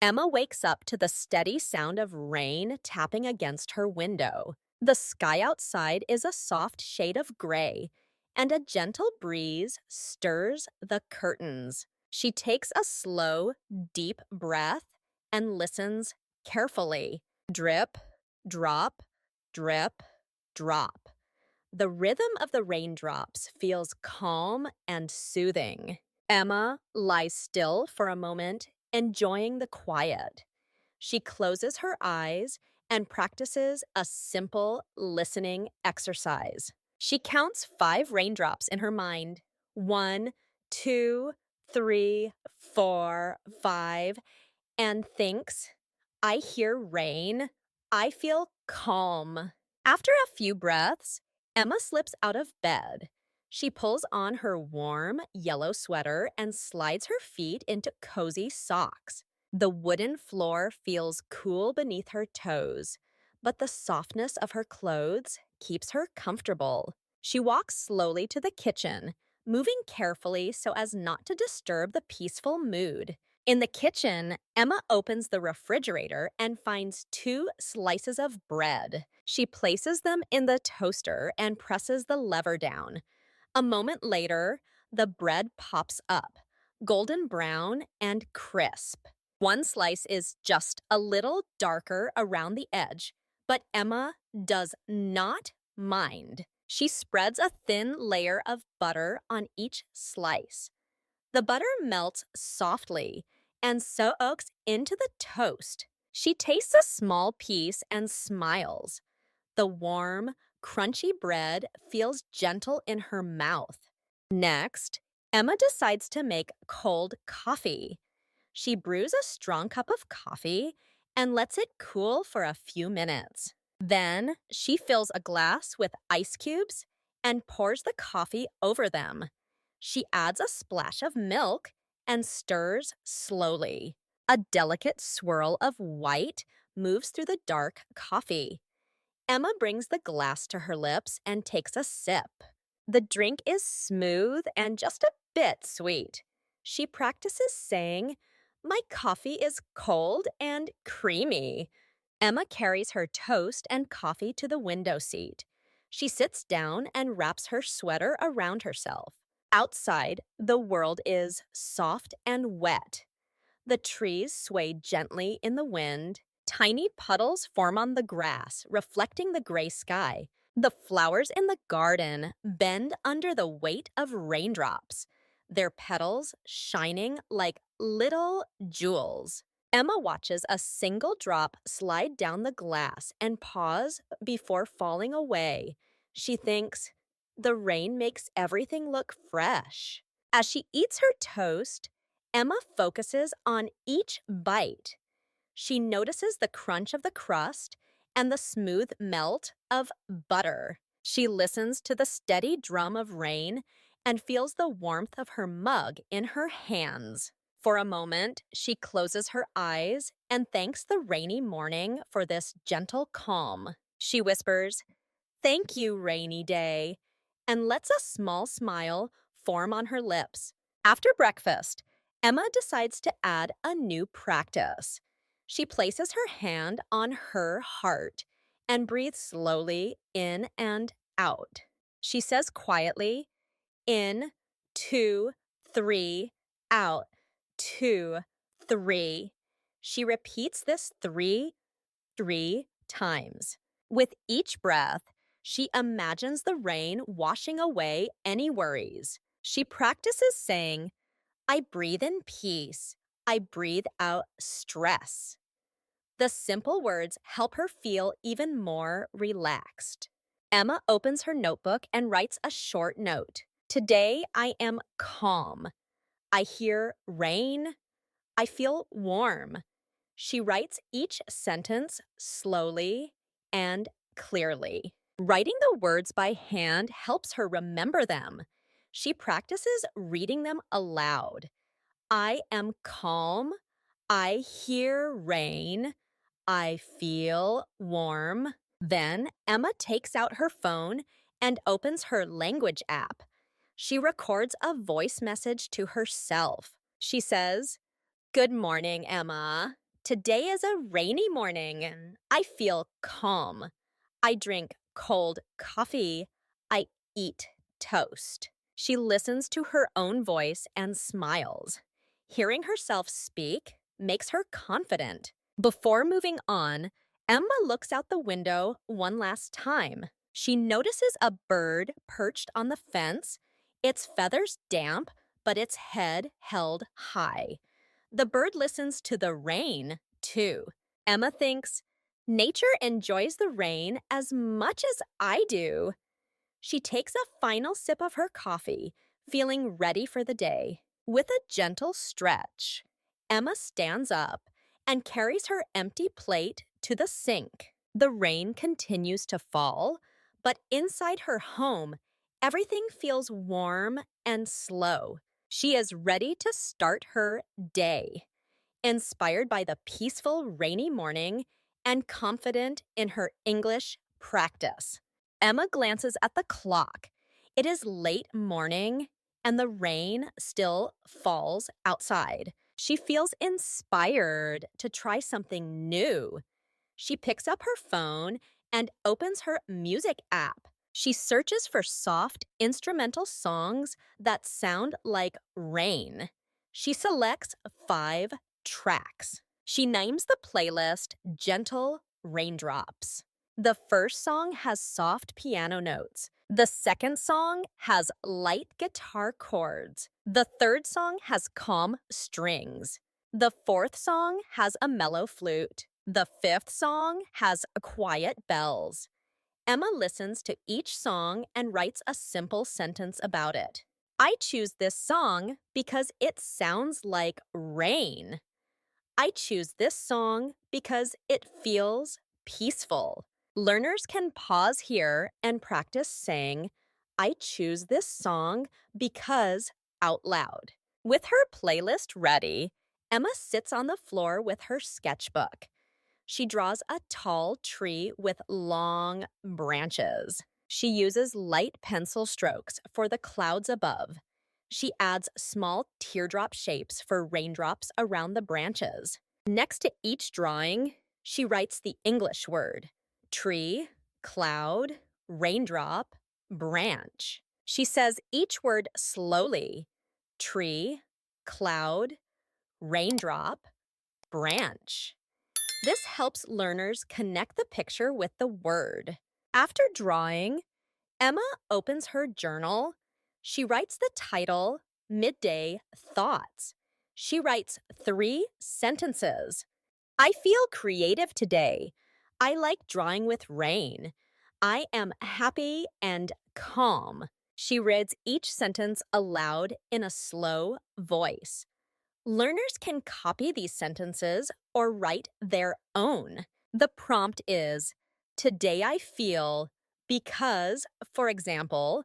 Emma wakes up to the steady sound of rain tapping against her window. The sky outside is a soft shade of gray, and a gentle breeze stirs the curtains. She takes a slow, deep breath and listens carefully. Drip, drop, drip, drop. The rhythm of the raindrops feels calm and soothing. Emma lies still for a moment, enjoying the quiet. She closes her eyes and practices a simple listening exercise. She counts 5 raindrops in her mind: 1, 2, 3, 4, 5, and thinks, I hear rain. I feel calm. After a few breaths, Emma slips out of bed. She pulls on her warm yellow sweater and slides her feet into cozy socks. The wooden floor feels cool beneath her toes, but the softness of her clothes keeps her comfortable. She walks slowly to the kitchen, moving carefully so as not to disturb the peaceful mood. In the kitchen, Emma opens the refrigerator and finds 2 slices of bread. She places them in the toaster and presses the lever down. A moment later, the bread pops up, golden brown and crisp. One slice is just a little darker around the edge, but Emma does not mind. She spreads a thin layer of butter on each slice. The butter melts softly and soaks into the toast. She tastes a small piece and smiles. The warm, crunchy bread feels gentle in her mouth. Next, Emma decides to make cold coffee. She brews a strong cup of coffee and lets it cool for a few minutes. Then, she fills a glass with ice cubes and pours the coffee over them. She adds a splash of milk and stirs slowly. A delicate swirl of white moves through the dark coffee. Emma brings the glass to her lips and takes a sip. The drink is smooth and just a bit sweet. She practices saying, My coffee is cold and creamy. Emma carries her toast and coffee to the window seat. She sits down and wraps her sweater around herself. Outside, the world is soft and wet. The trees sway gently in the wind. Tiny puddles form on the grass, reflecting the gray sky. The flowers in the garden bend under the weight of raindrops, their petals shining like little jewels. Emma watches a single drop slide down the glass and pause before falling away. She thinks, the rain makes everything look fresh. As she eats her toast, Emma focuses on each bite. She notices the crunch of the crust and the smooth melt of butter. She listens to the steady drum of rain and feels the warmth of her mug in her hands. For a moment, she closes her eyes and thanks the rainy morning for this gentle calm. She whispers, Thank you, rainy day, and lets a small smile form on her lips. After breakfast, Emma decides to add a new practice. She places her hand on her heart and breathes slowly in and out. She says quietly, in, 2, 3, out, 2, 3. She repeats this three times. With each breath, she imagines the rain washing away any worries. She practices saying, I breathe in peace. I breathe out stress. The simple words help her feel even more relaxed. Emma opens her notebook and writes a short note. Today I am calm. I hear rain. I feel warm. She writes each sentence slowly and clearly. Writing the words by hand helps her remember them. She practices reading them aloud. I am calm. I hear rain. I feel warm. Then Emma takes out her phone and opens her language app. She records a voice message to herself. She says, Good morning, Emma. Today is a rainy morning and I feel calm. I drink cold coffee. I eat toast. She listens to her own voice and smiles. Hearing herself speak makes her confident. Before moving on, Emma looks out the window one last time. She notices a bird perched on the fence, its feathers damp, but its head held high. The bird listens to the rain, too. Emma thinks, nature enjoys the rain as much as I do. She takes a final sip of her coffee, feeling ready for the day. With a gentle stretch, Emma stands up and carries her empty plate to the sink. The rain continues to fall, but inside her home, everything feels warm and slow. She is ready to start her day, inspired by the peaceful rainy morning and confident in her English practice. Emma glances at the clock. It is late morning and the rain still falls outside. She feels inspired to try something new. She picks up her phone and opens her music app. She searches for soft instrumental songs that sound like rain. She selects 5 tracks. She names the playlist Gentle Raindrops. The first song has soft piano notes. The second song has light guitar chords. The third song has calm strings. The fourth song has a mellow flute. The fifth song has quiet bells. Emma listens to each song and writes a simple sentence about it. I choose this song because it sounds like rain. I choose this song because it feels peaceful. Learners can pause here and practice saying, I choose this song because out loud. With her playlist ready, Emma sits on the floor with her sketchbook. She draws a tall tree with long branches. She uses light pencil strokes for the clouds above. She adds small teardrop shapes for raindrops around the branches. Next to each drawing, she writes the English word: tree, cloud, raindrop, branch. She says each word slowly: tree, cloud, raindrop, branch. This helps learners connect the picture with the word. After drawing, Emma opens her journal. She writes the title, Midday Thoughts. She writes 3 sentences. I feel creative today. I like drawing with rain. I am happy and calm. She reads each sentence aloud in a slow voice. Learners can copy these sentences or write their own. The prompt is, today I feel because, for example,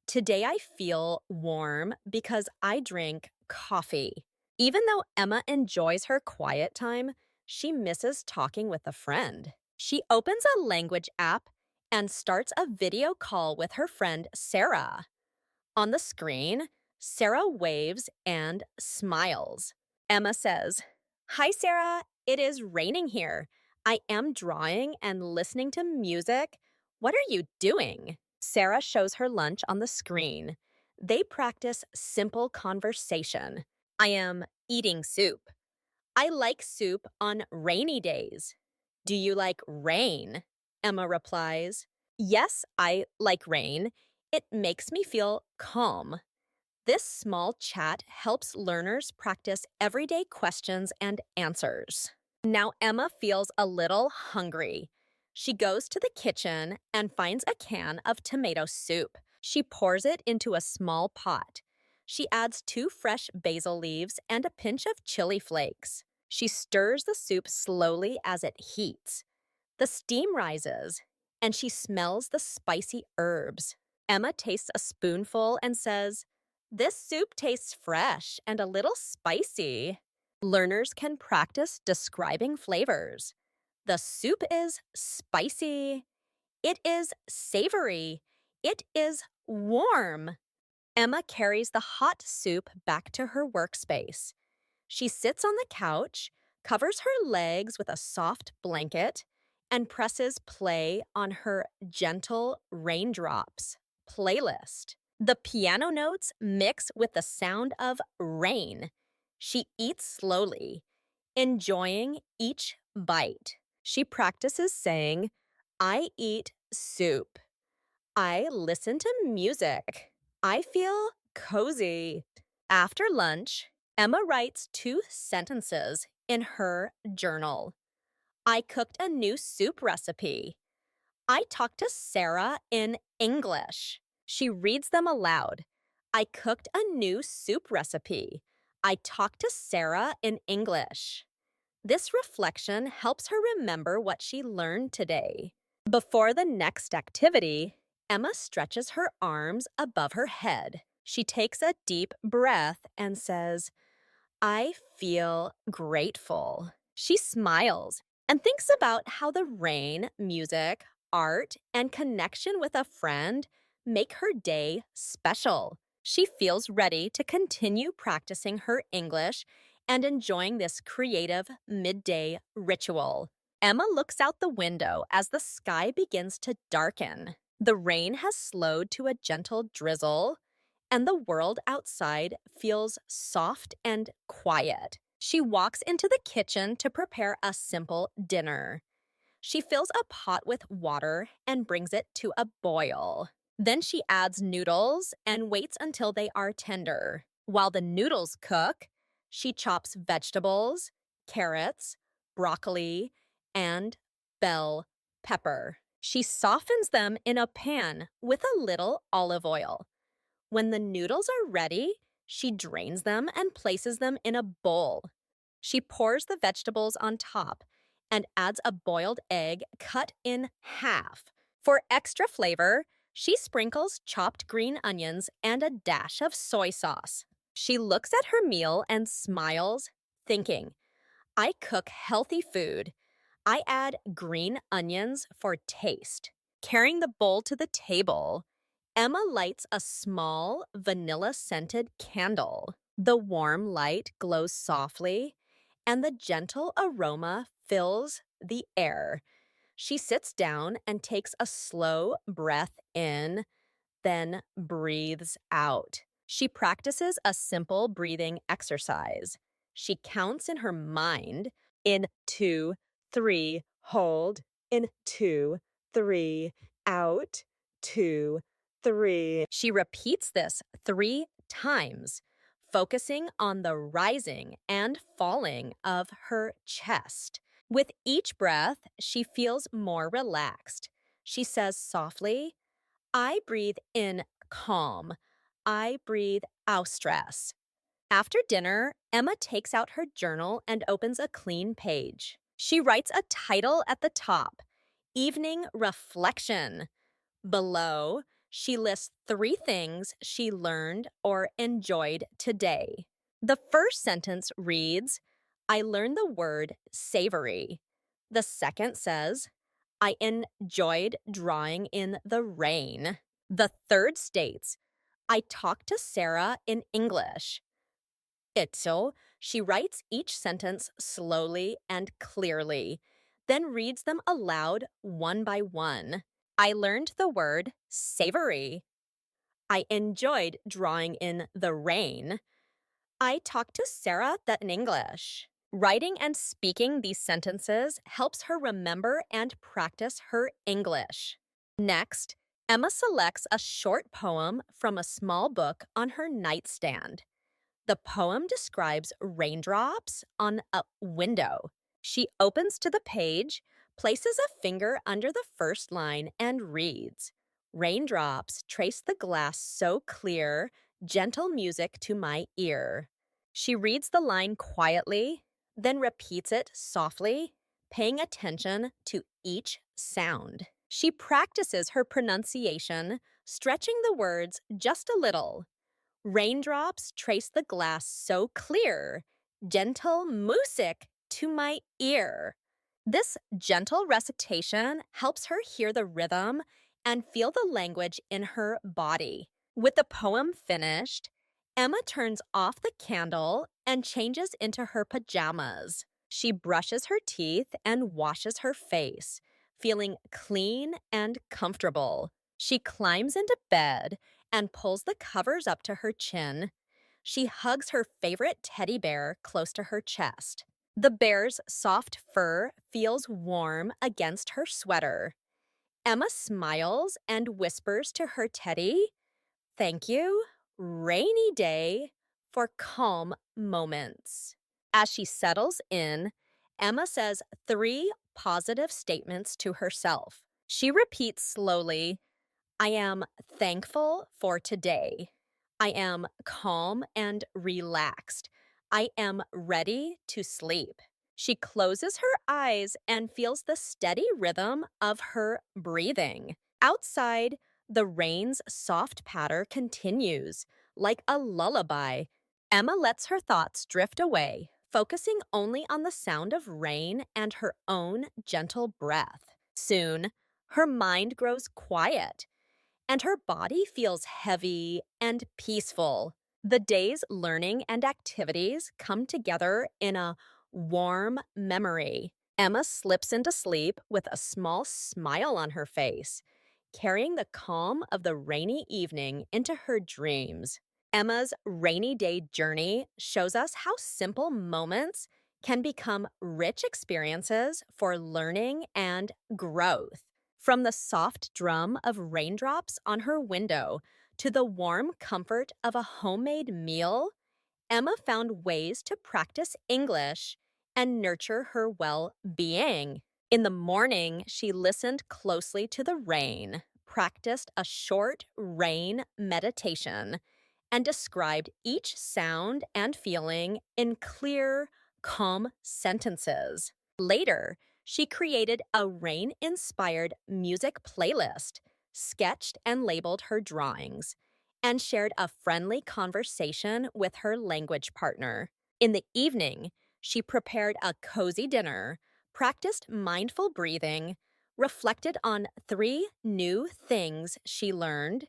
today I feel warm because I drink coffee. Even though Emma enjoys her quiet time, she misses talking with a friend. She opens a language app and starts a video call with her friend Sarah. On the screen, Sarah waves and smiles. Emma says, Hi, Sarah. It is raining here. I am drawing and listening to music. What are you doing? Sarah shows her lunch on the screen. They practice simple conversation. I am eating soup. I like soup on rainy days. Do you like rain? Emma replies, Yes, I like rain. It makes me feel calm. This small chat helps learners practice everyday questions and answers. Now Emma feels a little hungry. She goes to the kitchen and finds a can of tomato soup. She pours it into a small pot. She adds 2 fresh basil leaves and a pinch of chili flakes. She stirs the soup slowly as it heats. The steam rises, and she smells the spicy herbs. Emma tastes a spoonful and says, This soup tastes fresh and a little spicy. Learners can practice describing flavors. The soup is spicy. It is savory. It is warm. Emma carries the hot soup back to her workspace. She sits on the couch, covers her legs with a soft blanket, and presses play on her Gentle Raindrops playlist. The piano notes mix with the sound of rain. She eats slowly, enjoying each bite. She practices saying, I eat soup. I listen to music. I feel cozy. After lunch, Emma writes 2 sentences in her journal. I cooked a new soup recipe. I talked to Sarah in English. She reads them aloud. I cooked a new soup recipe. I talked to Sarah in English. This reflection helps her remember what she learned today. Before the next activity, Emma stretches her arms above her head. She takes a deep breath and says, I feel grateful. She smiles and thinks about how the rain, music, art, and connection with a friend make her day special. She feels ready to continue practicing her English and enjoying this creative midday ritual. Emma looks out the window as the sky begins to darken. The rain has slowed to a gentle drizzle, and the world outside feels soft and quiet. She walks into the kitchen to prepare a simple dinner. She fills a pot with water and brings it to a boil. Then she adds noodles and waits until they are tender. While the noodles cook, she chops vegetables, carrots, broccoli, and bell pepper. She softens them in a pan with a little olive oil. When the noodles are ready, she drains them and places them in a bowl. She pours the vegetables on top and adds a boiled egg cut in half. For extra flavor, she sprinkles chopped green onions and a dash of soy sauce. She looks at her meal and smiles, thinking, I cook healthy food. I add green onions for taste. Carrying the bowl to the table, Emma lights a small, vanilla-scented candle. The warm light glows softly, and the gentle aroma fills the air. She sits down and takes a slow breath in, then breathes out. She practices a simple breathing exercise. She counts in her mind in 2, 3, hold, in 2, 3, out, 2, 3. She repeats this 3 times, focusing on the rising and falling of her chest. With each breath, she feels more relaxed. She says softly, I breathe in calm. I breathe out stress. After dinner, Emma takes out her journal and opens a clean page. She writes a title at the top, Evening Reflection. Below, she lists 3 things she learned or enjoyed today. The first sentence reads, I learned the word savory. The second says, I enjoyed drawing in the rain. The third states, I talked to Sarah in English. So she writes each sentence slowly and clearly, then reads them aloud one by one. I learned the word savory. I enjoyed drawing in the rain. I talked to Sarah that in English. Writing and speaking these sentences helps her remember and practice her English. Next, Emma selects a short poem from a small book on her nightstand. The poem describes raindrops on a window. She opens to the page, places a finger under the first line, and reads, Raindrops trace the glass so clear, gentle music to my ear. She reads the line quietly, then repeats it softly, paying attention to each sound. She practices her pronunciation, stretching the words just a little. Raindrops trace the glass so clear, gentle music to my ear. This gentle recitation helps her hear the rhythm and feel the language in her body. With the poem finished, Emma turns off the candle and changes into her pajamas. She brushes her teeth and washes her face, feeling clean and comfortable. She climbs into bed and pulls the covers up to her chin. She hugs her favorite teddy bear close to her chest. The bear's soft fur feels warm against her sweater. Emma smiles and whispers to her teddy, "Thank you, rainy day, for calm moments." As she settles in, Emma says three positive statements to herself. She repeats slowly, "I am thankful for today. I am calm and relaxed. I am ready to sleep." She closes her eyes and feels the steady rhythm of her breathing. Outside, the rain's soft patter continues, like a lullaby. Emma lets her thoughts drift away, focusing only on the sound of rain and her own gentle breath. Soon, her mind grows quiet and her body feels heavy and peaceful. The day's learning and activities come together in a warm memory. Emma slips into sleep with a small smile on her face, carrying the calm of the rainy evening into her dreams. Emma's rainy day journey shows us how simple moments can become rich experiences for learning and growth. From the soft drum of raindrops on her window to the warm comfort of a homemade meal, Emma found ways to practice English and nurture her well being. In the morning, she listened closely to the rain, practiced a short rain meditation, and described each sound and feeling in clear, calm sentences. Later, she created a rain inspired music playlist, sketched and labeled her drawings, and shared a friendly conversation with her language partner. In the evening, she prepared a cozy dinner, practiced mindful breathing, reflected on three new things she learned,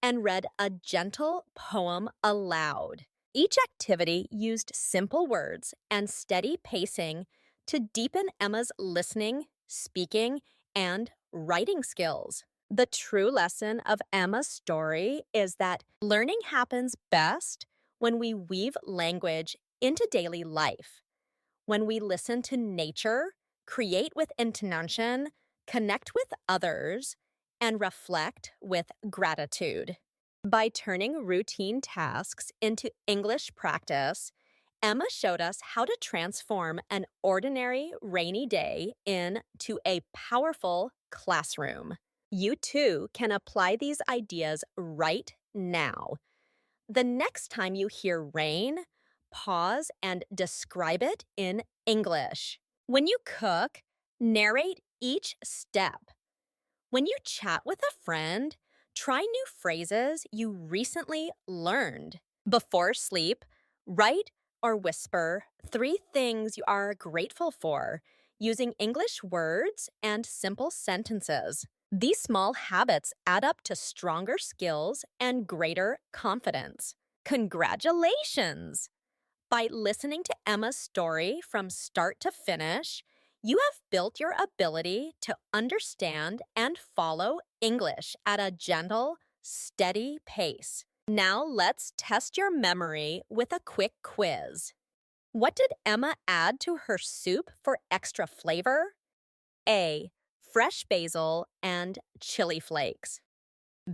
and read a gentle poem aloud. Each activity used simple words and steady pacing to deepen Emma's listening, speaking, and writing skills. The true lesson of Emma's story is that learning happens best when we weave language into daily life, when we listen to nature, create with intention, connect with others, and reflect with gratitude. By turning routine tasks into English practice, Emma showed us how to transform an ordinary rainy day into a powerful classroom. You too can apply these ideas right now. The next time you hear rain, pause and describe it in English. When you cook, narrate each step. When you chat with a friend, try new phrases you recently learned. Before sleep, write or whisper three things you are grateful for using English words and simple sentences. These small habits add up to stronger skills and greater confidence. Congratulations! By listening to Emma's story from start to finish, you have built your ability to understand and follow English at a gentle, steady pace. Now let's test your memory with a quick quiz. What did Emma add to her soup for extra flavor? A. Fresh basil and chili flakes.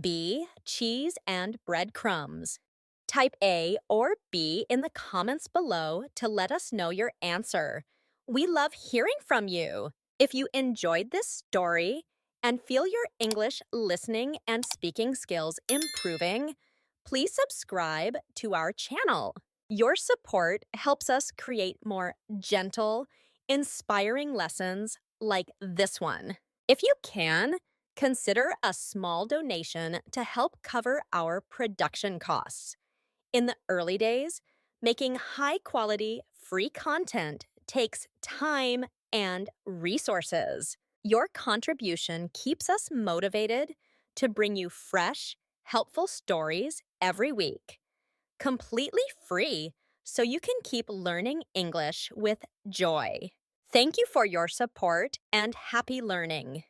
B. Cheese and breadcrumbs. Type A or B in the comments below to let us know your answer. We love hearing from you. If you enjoyed this story and feel your English listening and speaking skills improving, please subscribe to our channel. Your support helps us create more gentle, inspiring lessons like this one. If you can, consider a small donation to help cover our production costs. In the early days, making high-quality, free content takes time and resources. Your contribution keeps us motivated to bring you fresh, helpful stories every week, completely free, so you can keep learning English with joy. Thank you for your support and happy learning.